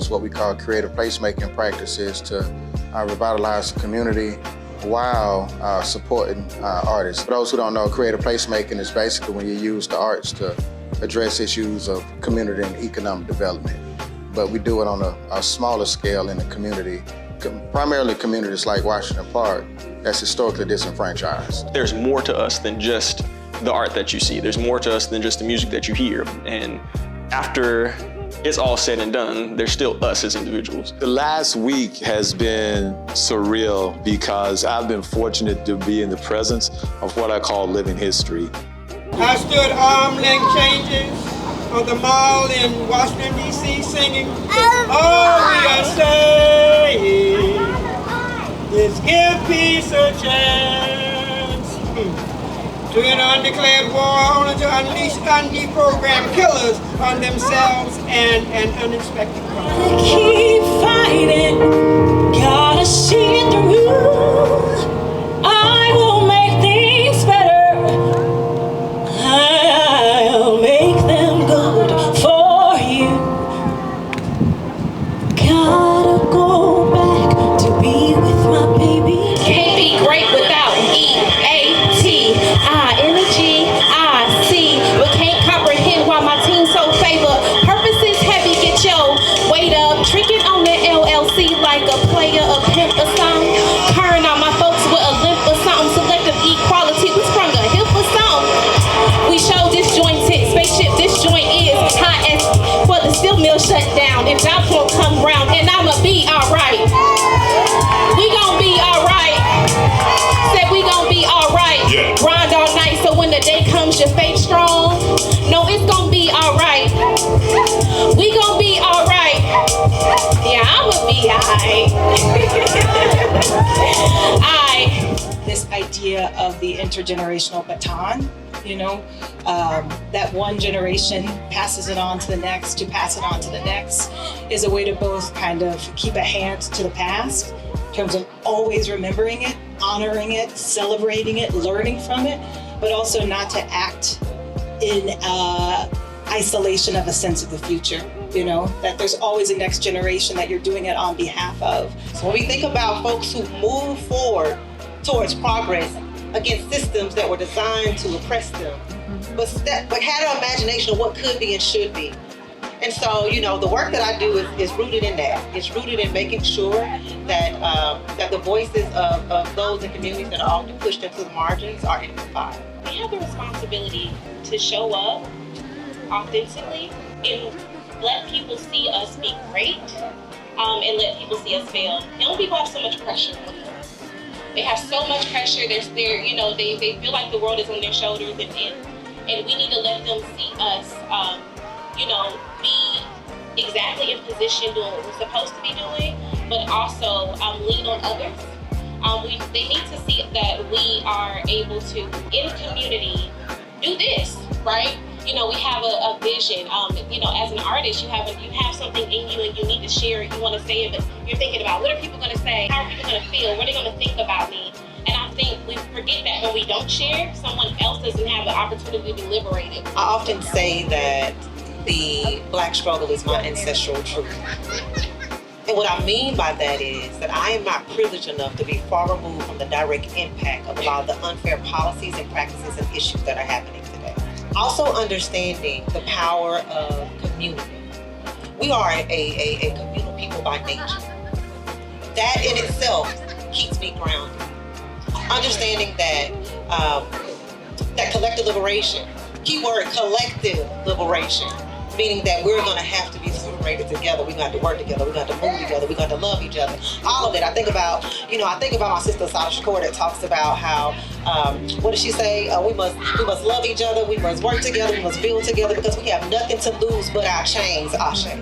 utilize what we call creative placemaking practices to revitalize the community while supporting artists. For those who don't know, creative placemaking is basically when you use the arts to address issues of community and economic development. But we do it on a smaller scale in the community, primarily communities like Washington Park that's historically disenfranchised. There's more to us than just the art that you see. There's more to us than just the music that you hear. And after it's all said and done, there's still us as individuals. The last week has been surreal because I've been fortunate to be in the presence of what I call living history. I stood arm-length changes on the mall in Washington, D.C. singing, all we are saying is give peace a chance. To an undeclared war, only to unleash undeprogrammed killers on themselves and an unexpected crime. Keep fighting, gotta see it through. I will make things better. I'll make them good for you. Gotta go back to be with my baby. Can't be great without E-A-T-I-N-G-I-C. But can't comprehend why my team so favor. Purpose is heavy, get your weight up. Tricking on the LLC like a player, a pimp or something. Curring on my folks with a limp or something. Selective equality, we sprung a hip or something. We show disjointed spaceship, this joint is hot as but the steel mill shut down. If jobs won't come round, and I'ma be alright. We gon' be alright. Said we gon' be alright. Yeah. Grind all night so when the day comes your faith strong. No, it's gon' be alright. We gon' be alright. Yeah, I'ma be alright. Alright. This idea of the intergenerational baton, you know, that one generation passes it on to the next, to pass it on to the next, is a way to both kind of keep a hand to the past in terms of always remembering it, honoring it, celebrating it, learning from it, but also not to act in isolation of a sense of the future, you know, that there's always a next generation that you're doing it on behalf of. So when we think about folks who move forward towards progress against systems that were designed to oppress them, but had an imagination of what could be and should be. And so, you know, the work that I do is rooted in that. It's rooted in making sure that that the voices of those in communities that are often pushed into the margins are amplified. We have the responsibility to show up authentically and let people see us be great, and let people see us fail. Young people have so much pressure on them. They have so much pressure. You know, they feel like the world is on their shoulders, and we need to let them see us, you know, be exactly in position doing what we're supposed to be doing, but also lean on others. They need to see that we are able to, in community, do this, right? You know, we have a vision. You know, as an artist, you have something in you and you need to share it. You want to say it, but you're thinking about what are people going to say? How are people going to feel? What are they going to think about me? And I think we forget that when we don't share, someone else doesn't have the opportunity to be liberated. I often say that the Black struggle is my ancestral truth. And what I mean by that is that I am not privileged enough to be far removed from the direct impact of a lot of the unfair policies and practices and issues that are happening today. Also understanding the power of community. We are a communal people by nature. That in itself keeps me grounded. Understanding that that collective liberation, keyword collective liberation, meaning that we're gonna have to be liberated together. We're gonna have to work together. We're gonna have to move together. We're gonna have to love each other. All of it. I think about my sister Sasha Shakur that talks about how, what does she say? We must love each other. We must work together. We must build together because we have nothing to lose but our chains, Ashe.